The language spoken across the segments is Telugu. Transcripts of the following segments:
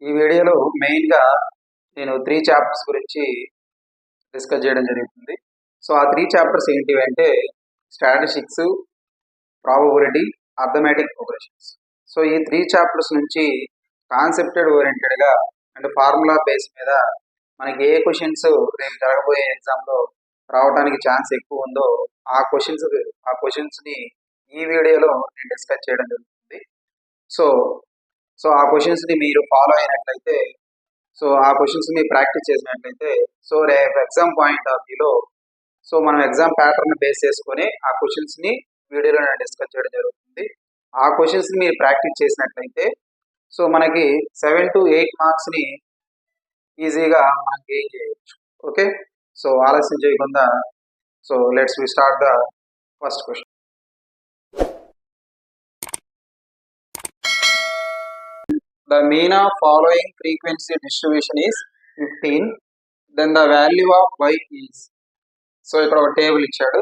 ఈ వీడియోలో మెయిన్‌గా నేను 3 చాప్టర్స్ గురించి డిస్కస్ చేయడం జరుగుతుంది. సో, ఆ 3 చాప్టర్స్ ఏంటివంటే statistics, probability, arithmetic progressions. So, ఈ 3 చాప్టర్స్ నుంచి కాన్సెప్టెడ్ ఓరియెంటెడ్‌గా అండ్ ఫార్ములా బేస్ మీద మనకి ఏ క్వెషన్స్ రేపు జరగబోయే ఎగ్జామ్‌లో రావడానికి ఛాన్స్ ఎక్కువ ఉందో ఆ క్వెషన్స్‌ని ఈ వీడియోలో నేను డిస్కస్ చేయడం జరుగుతుంది. సో, ఆ క్వెషన్స్‌ని మీరు ఫాలో అయినట్లయితే ఆ క్వెషన్స్‌ని ప్రాక్టీస్ చేసినట్లయితే రేపు ఎగ్జామ్ పాయింట్ ఆఫ్ వ్యూలో మనం ఎగ్జామ్ ప్యాటర్న్ బేస్ చేసుకొని ఆ క్వెషన్స్‌ని వీడియోలో నేను డిస్కస్ చేయడం జరుగుతుంది. ఆ క్వెషన్స్‌ని మీరు ప్రాక్టీస్ చేసినట్లయితే మనకి 7-8 మార్క్స్‌ని ఈజీగా మనం గెయిన్ చేయొచ్చు. ఓకే. ఆలస్యం చేయకుండా let's we start the first question. The mean of following frequency distribution is 15. Then the value of y is. ఇక్కడ ఒక టేబుల్ ఇచ్చాడు.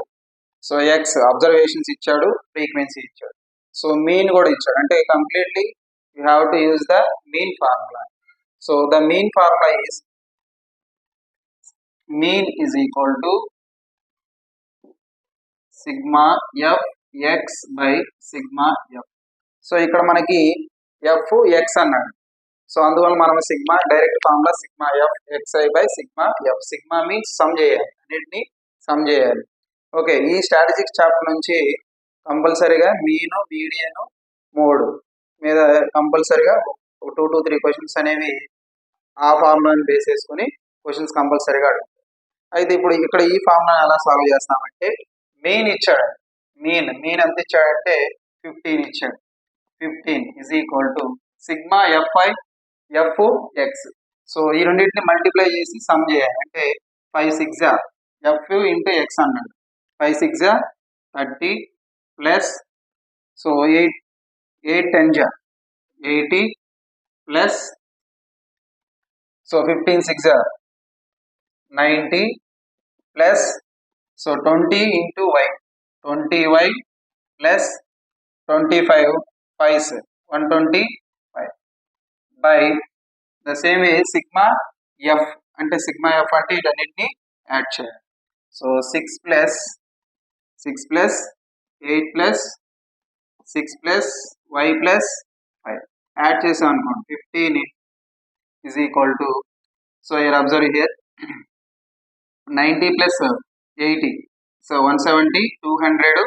x అబ్జర్వేషన్స్ ఇచ్చాడు, ఫ్రీక్వెన్సీ ఇచ్చాడు. మీన్ కూడా ఇచ్చాడు. అంటే completely you have to use the mean formula. The mean formula is mean is equal to sigma F X by sigma F. ఇక్కడ మనకి ఎఫ్ ఎక్స్ అన్నాడు. అందువల్ల మనం sigma direct formula sigma F xi by sigma F. Sigma means some చేయాలి, అన్నిటిని సమ్ చేయాలి. ఓకే. ఈ స్ట్రాటజిక్స్ చాప్టర్ నుంచి కంపల్సరీగా మీను, మీడియను, మోడ్ మీద కంపల్సరీగా 2 to 3 క్వశ్చన్స్ అనేవి ఆ ఫార్ములాని బేస్ చేసుకుని క్వశ్చన్స్ కంపల్సరీగా అడుగుతారు. అయితే ఇప్పుడు ఇక్కడ ఈ ఫార్ములాని ఎలా సాల్వ్ చేస్తామంటే మీన్ ఇచ్చాడు. మీన్ ఎంత ఇచ్చాడంటే 15 ఇచ్చాడు. 15 is equal to sigma f i f x. ఈ రెండింటిని మల్టిప్లై చేసి సమ్ చేయాలి. అంటే 5 6 ఎఫ్ ఇంటూ ఎక్స్ అన్నాడు. 5 6 30 plus 8 10 80 plus 15 6 90 plus 20 into y 20y plus 25 5 125 by the same way sigma f. అంటే సిగ్మా ఎఫ్ అంటే వీటన్నిటిని యాడ్ చేయాలి. 6 plus 8 plus 6 plus y plus 5 add చేసాం అనుకోండి 15 is equal to here observe here 90 plus 80 170 200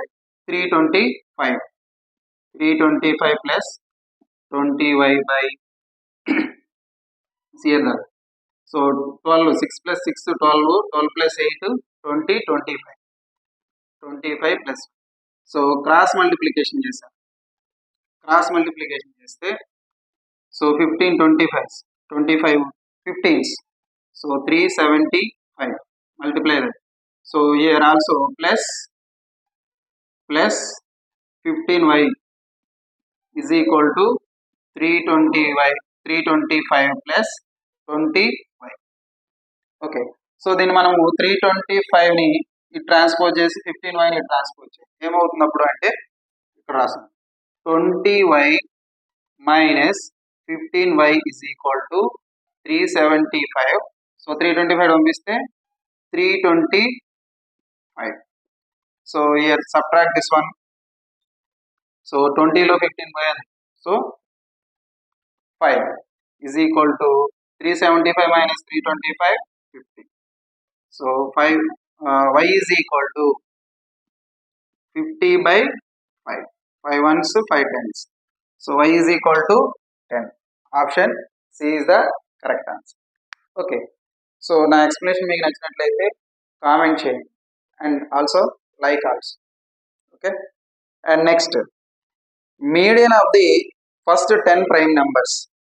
325 plus 20y by here 12 6 plus 6 12 plus 8 20 25 plus cross multiplication చేశాను. క్రాస్ మల్టిప్లికేషన్ చేస్తే 15 25 15s 375 multiply that. Here also plus 15y is equal to 325 plus 20y. Okay. దీన్ని మనము 325 ని ట్రాన్స్పోజ్ చేసి 15y ని ట్రాన్స్పోజ్ చేసి ఏమవుతుంది అప్పుడు అంటే ఇక్కడ రాసాను 20y minus 15y is equal to 375. 325 పంపిస్తే 325. here subtract this one. 20 లో 15 పోయాలి. 5 is equal to 375 minus 325 50. 5 y is equal to 50 by 5. 5 ones 5 tens. Y is equal to 10. Option C is the correct answer. Okay. నా ఎక్స్ప్లెనేషన్ మీకు నచ్చినట్లయితే కామెంట్ చేయండి and also like also. Okay. And next median of the first 10 prime numbers.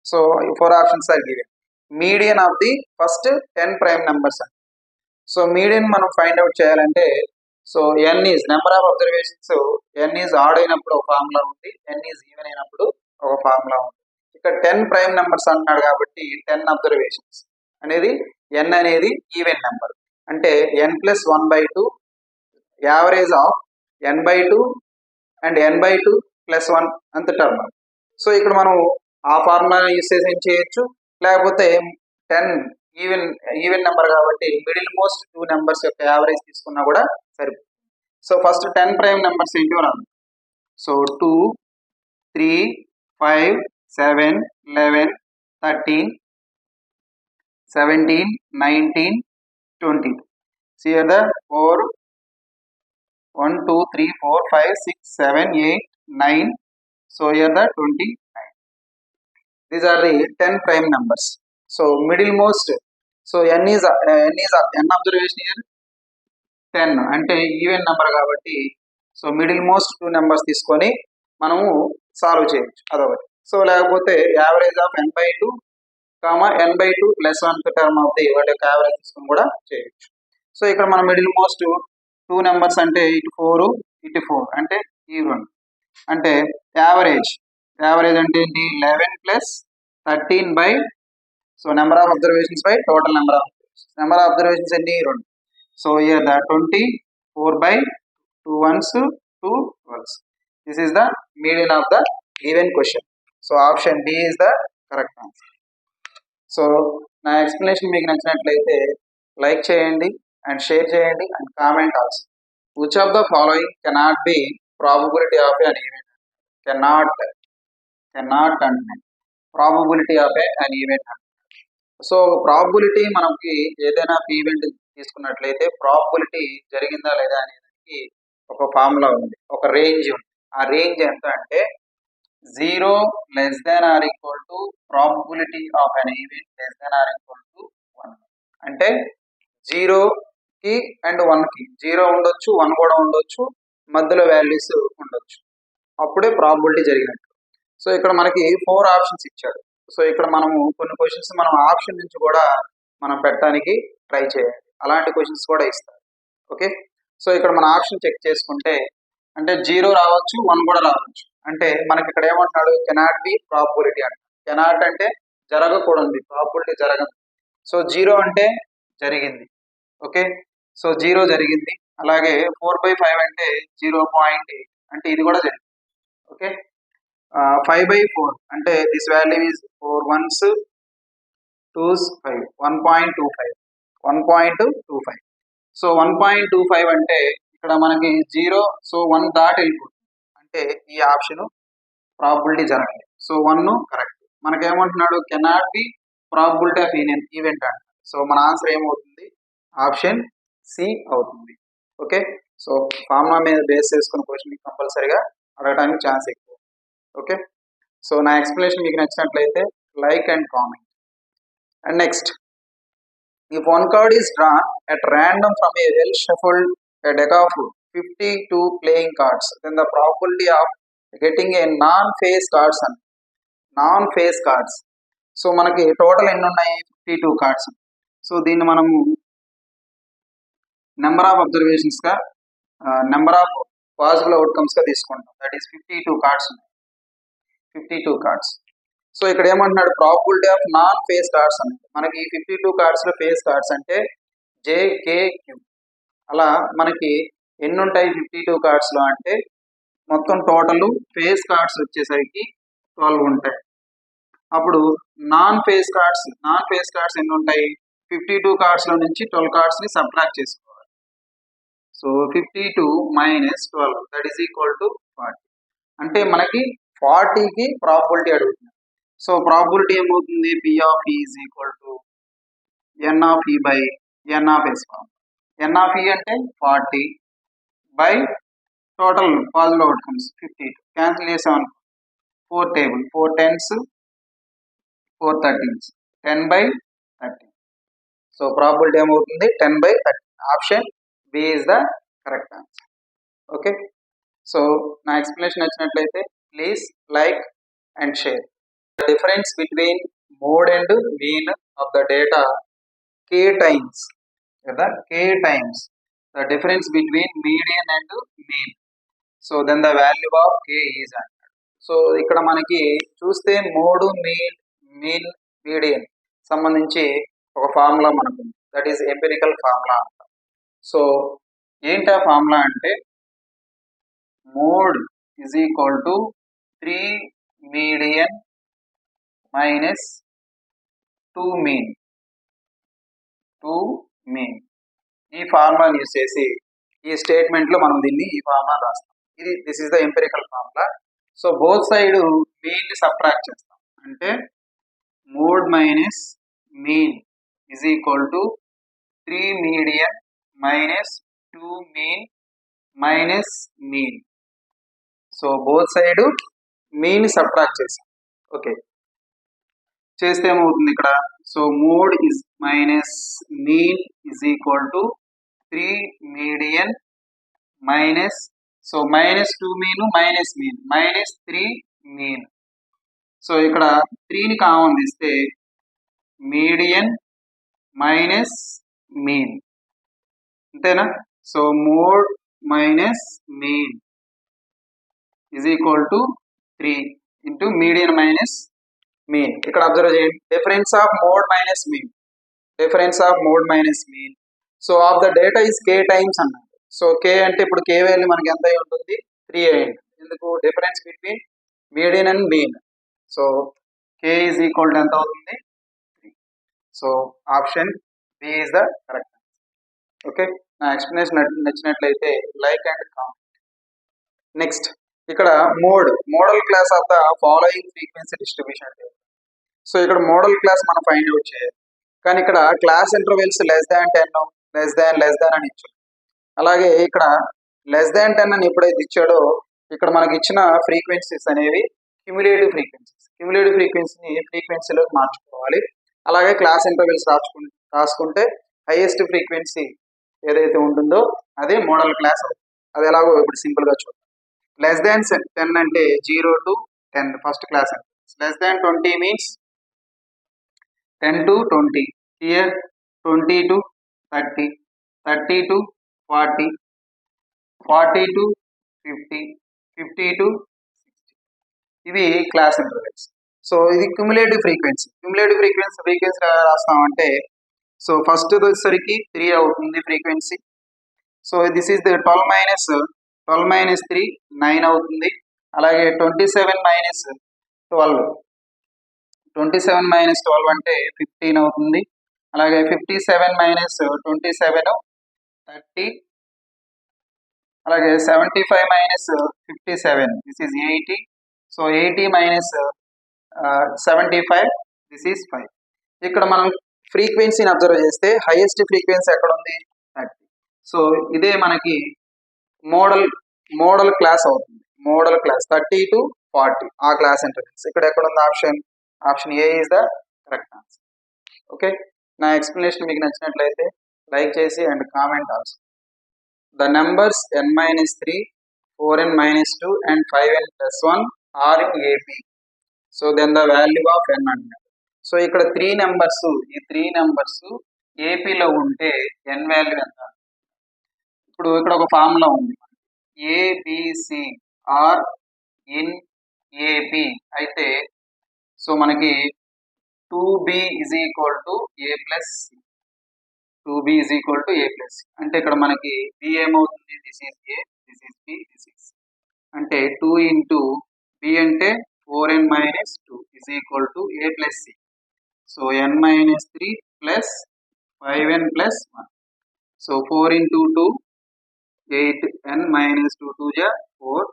4 options are given. Median of the first 10 prime numbers. Median మనం ఫైండ్ అవుట్ చేయాలంటే n is number of observations. n is odd అయినప్పుడు ఒక ఫార్ములా ఉంది, n is ఈవెన్ అయినప్పుడు ఒక ఫార్ములా ఉంది. ఇక్కడ 10 ప్రైమ్ నెంబర్స్ అంటున్నాడు కాబట్టి 10 అబ్జర్వేషన్స్ అనేది n అనేది ఈవెన్ నెంబర్. అంటే n+1/2 average of n/2 and n/2 +1 అంత టర్మ్. ఇక్కడ మనం ఆ ఫార్ములా యూస్ చేసి ఏం చేయొచ్చు, లేకపోతే 10 ఈవెన్ నెంబర్ కాబట్టి మిడిల్ మోస్ట్ 2 నెంబర్స్ యొక్క యావరేజ్ తీసుకున్నా కూడా సరిపోతుంది. సో ఫస్ట్ 10 ప్రైమ్ నెంబర్స్ ఏంటి రాదు. So 2, 3, 5, 7, 11, 13, 17, 19, 20. See here the 4, 1, 2, 3, 4, 5, 6, 7, 8, 9. So here the 29. These are the 10 prime numbers. So middle most. So n is n observation here 10 అంటే ఈవెన్ నెంబర్ కాబట్టి సో మిడిల్ మోస్ట్ 2 నెంబర్స్ తీసుకొని మనము సాల్వ్ చేయొచ్చు అదొకటి. సో లేకపోతే average of n/2 n/2 plus 1 term of the వాటి యొక్క యావరేజ్ తీసుకొని కూడా చేయొచ్చు. సో ఇక్కడ మనం మిడిల్ మోస్ట్ 2 నెంబర్స్ అంటే ఇటు 4 ఇటు 4 అంటే ఈవెన్ అంటే యావరేజ్ అంటే ఏంటి 11 plus 13 by so number of observations by total number of observations ఎన్ని 2. So here the 24 by 2 ones 2 12. This is the median of the given question. So option B is the correct answer. So నా ఎక్స్ప్లెనేషన్ మీకు నచ్చినట్లయితే లైక్ చేయండి అండ్ షేర్ చేయండి and comment also. Which of the following cannot be probability of an event? Cannot అంటే probability of an event. So probability మనకి ఏదైనా ఈవెంట్ తీసుకున్నట్లయితే ప్రాబబిలిటీ జరిగిందా లేదా అనేది ఒక ఫార్ములా ఉంది, ఒక రేంజ్ ఉంది. ఆ రేంజ్ ఎంత అంటే 0 less than or equal to probability of an event less than or equal to 1. అంటే 0 కి అండ్ 1 కి 0 ఉండొచ్చు 1 కూడా ఉండొచ్చు, మధ్యలో వాల్యూస్ ఉండొచ్చు, అప్పుడే ప్రాబబిలిటీ జరిగినట్టు. సో ఇక్కడ మనకి 4 ఆప్షన్స్ ఇచ్చాడు. సో ఇక్కడ మనము కొన్ని క్వశ్చన్స్ మనం ఆప్షన్ నుంచి కూడా మనం పెట్టడానికి ట్రై చేయాలి, అలాంటి క్వశ్చన్స్ కూడా ఇస్తారు. ఓకే, సో ఇక్కడ మన ఆప్షన్ చెక్ చేసుకుంటే అంటే 0 రావచ్చు 1 కూడా రావచ్చు. అంటే మనకి ఇక్కడ ఏమంటున్నాడు కెనాట్ బి ప్రాబబిలిటీ అంట. కెనాట్ అంటే జరగకూడదు, ప్రాబబిలిటీ జరగదు. సో 0 అంటే జరిగింది. ఓకే, సో 0 జరిగింది. అలాగే 4/5 అంటే 0.8 అంటే ఇది కూడా జరిగింది. ఓకే, 5/4 అంటే this value is 4 ones 2s 5 1.25. So 1.25 అంటే ఇక్కడ మనకి 0 సో 1 దాటి వెళ్ళిపోతుంది అంటే ఈ ఆప్షన్ ప్రాబబిలిటీ జరగాలి. So 1 correct. మనకేమంటున్నాడు cannot be probability of event అంట. సో మన ఆన్సర్ ఏమవుతుంది ఆప్షన్ సి అవుతుంది. ఓకే, సో ఫార్ములా మీద బేస్ చేసుకున్న క్వశ్చన్ కంపల్సరీగా అడగడానికి ఛాన్స్ ఎక్కువ. ఓకే, సో నా ఎక్స్ప్లెనేషన్ మీకు నచ్చినట్లయితే like and comment. And next, if one card is drawn at random from a well shuffled deck of 52 playing cards, then the probability of getting a non-face cards. So మనకి టోటల్ ఎన్ని ఉన్నాయి 52 కార్డ్స్. సో దీన్ని మనము నెంబర్ ఆఫ్ అబ్జర్వేషన్స్ గా నెంబర్ ఆఫ్ పాసిబుల్ అవుట్కమ్స్ గా తీసుకుంటాం. దట్ ఈస్ 52 కార్డ్స్ ఉన్నాయి, 52 కార్డ్స్. సో ఇక్కడ ఏమంటున్నాడు probability of non face cards అంటే మనకి 52 కార్డ్స్ లో ఫేస్ కార్డ్స్ అంటే JKQ. అలా మనకి ఎన్ని ఉంటాయి 52 కార్డ్స్ లో అంటే మొత్తం టోటల్ ఫేస్ కార్డ్స్ వచ్చేసరికి 12 ఉంటాయి. అప్పుడు నాన్ ఫేస్ కార్డ్స్ ఎన్ని ఉంటాయి 52 కార్డ్స్ లో నుంచి 12 కార్డ్స్ ని సబ్ట్రాక్ట్ చేసుకోవాలి. So 52 - 12 that is equal to 40. అంటే మనకి 40కి ప్రాబబిలిటీ అడుగుతుంది. సో ప్రాబబిలిటీ ఏమవుతుంది P of E is equal to N of E by N of S. N of E అంటే 40 by total possible outcomes 52. Cancel చేసాం 4 table 4 10s 4 13s 10/13. So probability ఏమవుతుంది 10/13. Option B is the correct answer. Okay, so నా ఎక్స్ప్లెనేషన్ నచ్చినట్లయితే please like and share. The difference between mode and mean of the data k times the difference between median and mean. So then the value of k is అన్నాడు. సో ఇక్కడ మనకి చూస్తే మోడ్ మీన్ మీడియన్ సంబంధించి ఒక ఫార్ములా మనకు ఉంది, దట్ ఈస్ ఎంపిరికల్ ఫార్ములా అంట. సో ఏంటి ఆ ఫార్ములా అంటే mode is equal to 3 median minus to mean ఈ ఫార్ములా యూజ్ చేసి ఈ స్టేట్మెంట్ లో మనం దీన్ని ఈ ఫార్ములా రాస్తాం. This is the empirical formula. So both side mean ని సబ్ట్రాక్ట్ చేస్తాం. అంటే mode minus mean is equal to 3 median minus 2 mean minus mean. So both side mean ని సబ్ట్రాక్ట్ చేస్తాం. ఓకే, చేస్తే ఏమవుతుంది ఇక్కడ? So mode is minus mean is equal to 3 median minus, so minus 2 mean minus mean minus 3 mean. So ఇక్కడ 3ని కామన్ తీస్తే మీడియన్ మైనస్ మీన్, అంతేనా? So mode minus mean is equal to 3 into median minus mean. ఇక్కడ అబ్జర్వ్ చేయండి, difference of mode minus mean, difference of mode minus mean. So of the data is k times అన్నాడు. సో k అంటే ఇప్పుడు k వాల్యూ మనకి ఎంత అయి ఉంటుంది? 3 అయి ఉంటుంది. ఎందుకు? Difference between median and mean. So k is equal to ఎంత అవుతుంది? 3. So option B is the correct. Okay, నా ఎక్స్ప్లెనేషన్ నచ్చినట్లయితే లైక్ అండ్ కామెంట్. నెక్స్ట్, ఇక్కడ modal class of the following frequency distribution. So ఇక్కడ మోడల్ క్లాస్ మనం ఫైండ్ అవుట్ చేయాలి, కానీ ఇక్కడ class intervals less than 10 less than అని ఇచ్చాడు. అలాగే ఇక్కడ లెస్ దాన్ 10 అని ఎప్పుడైతే ఇచ్చాడో ఇక్కడ మనకి ఇచ్చిన ఫ్రీక్వెన్సీస్ అనేవి క్యుములేటివ్ ఫ్రీక్వెన్సీని ఫ్రీక్వెన్సీలోకి మార్చుకోవాలి. అలాగే క్లాస్ ఇంటర్వెల్స్ రాసుకుంటే హైయెస్ట్ ఫ్రీక్వెన్సీ ఏదైతే ఉంటుందో అదే మోడల్ క్లాస్ అవుతుంది. అది ఎలాగో ఇప్పుడు సింపుల్గా చూద్దాం. లెస్ దాన్ 10 అంటే 0 to 10 first class. Less than 20 means 10 to 20. Here 20 to 30, 30 to 40, 40 to 50, 50 to 60. ఇవి క్లాస్ ఇంటర్వెల్స్. సో ఇది క్యుములేటివ్ ఫ్రీక్వెన్సీ రాస్తామంటే, సో ఫస్ట్ వచ్చేసరికి 3 అవుతుంది frequency. So this is the 12 minus 3 9 అవుతుంది. అలాగే 27 మైనస్ 12 అంటే 15 అవుతుంది. అలాగే 57 మైనస్ 27 30. అలాగే 75 minus 57 this is 80. So 80 minus 75 this is 5. ఇక్కడ మనం ఫ్రీక్వెన్సీని అబ్జర్వ్ చేస్తే హైయెస్ట్ ఫ్రీక్వెన్సీ ఎక్కడ ఉంది? 30. సో ఇదే మనకి మోడల్ క్లాస్ అవుతుంది. మోడల్ క్లాస్ 30 to 40 ఆ క్లాస్ ఇంటర్వెల్స్. ఇక్కడ ఎక్కడ ఉంది? Option A is the correct answer. Okay, నా ఎక్స్ప్లెనేషన్ మీకు నచ్చినట్లయితే లైక్ చేసి and comment also. The numbers n-3, 4n-2 and 5n+1 are in AP. So then the value of n అన్నాడు. సో ఇక్కడ ఈ 3 నెంబర్స్ ఏపీలో ఉంటే n వాల్యూ ఎంత? ఇప్పుడు ఇక్కడ ఒక ఫార్ములా ఉంది, ఏబిసి ఆర్ ఇన్ ఏపీ అయితే సో మనకి 2b is equal to a plus c. 2b is equal to a plus c అంటే ఇక్కడ మనకి b ఏమవుతుంది? This is a, this is b, this is అంటే 2 ఇంటూ b అంటే 4n-2 is equal to a plus c. So n-3 plus 5n+1. So 4 into 2 8n-2 2 ja 4.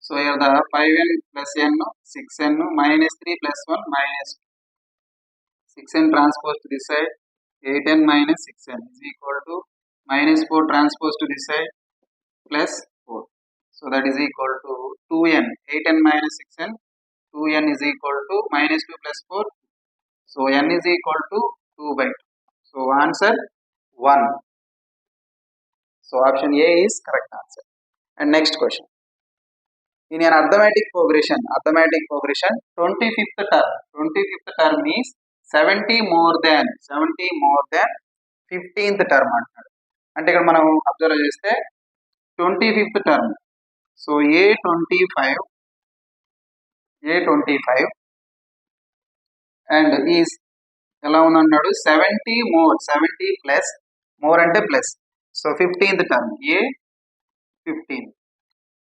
So here the 5n plus n 6n minus 3 plus 1 minus 2. 6n transpose to this side, 8n minus 6n is equal to minus 4 transpose to this side plus 4. So that is equal to 2n. 8n minus 6n, 2n is equal to minus 2 plus 4. So n is equal to 2/2. So answer 1. So option A is correct answer. And next question. In an arithmetic progression, 25th term is 70 more than 15th term అంటాడు. అంటే ఇక్కడ మనం అబ్జర్వ్ చేస్తే 25th term. So A25 and is ఎలా ఉందన్నాడు? 70 more, 70 plus more అంటే plus. So 15th term A15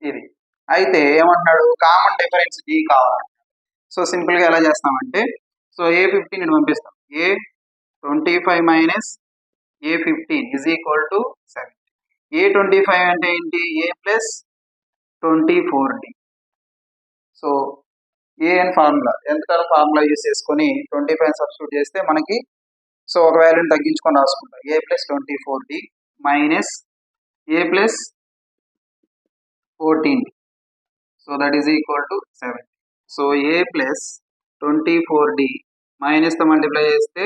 ఇది. అయితే ఏమంటున్నాడు? Common difference D కావాలంటాడు. సో సింపుల్గా ఎలా చేస్తామంటే, సో A15 నేను పంపిస్తాం. A25 minus A15 is equal to 7. A25 అంటే ఏంటి? A plus 24D. So a n formula ఎంతకాలం ఫార్ములా యూస్ చేసుకొని 25 సబ్స్టిట్యూట్ చేస్తే మనకి సో ఒక వాల్యూని తగ్గించుకొని రాసుకుంటాం. A plus 24D minus A plus 14D. So that is equal to 7. So A plus 24D minus తో మల్టిప్లై చేస్తే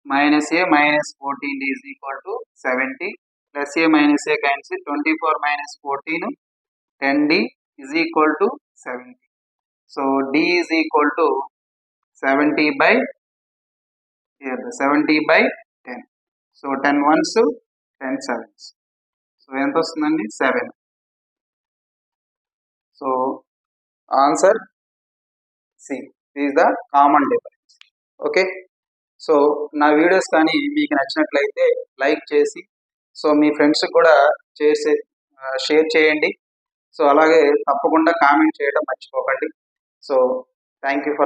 minus A minus 14D is equal to 70 plus A minus A cancel 24 minus 14 10D is equal to 70. So D is equal to 70 by 10. So 10 ones 10 sevens. So ఎంత వస్తుందండి? 7. So answer C is the common difference. Okay, so నా వీడియోస్ కానీ మీకు నచ్చినట్లయితే లైక్ చేసి సో మీ ఫ్రెండ్స్కి కూడా షేర్ చేయండి. సో అలాగే తప్పకుండా కామెంట్ చేయడం మర్చిపోకండి. So thank you for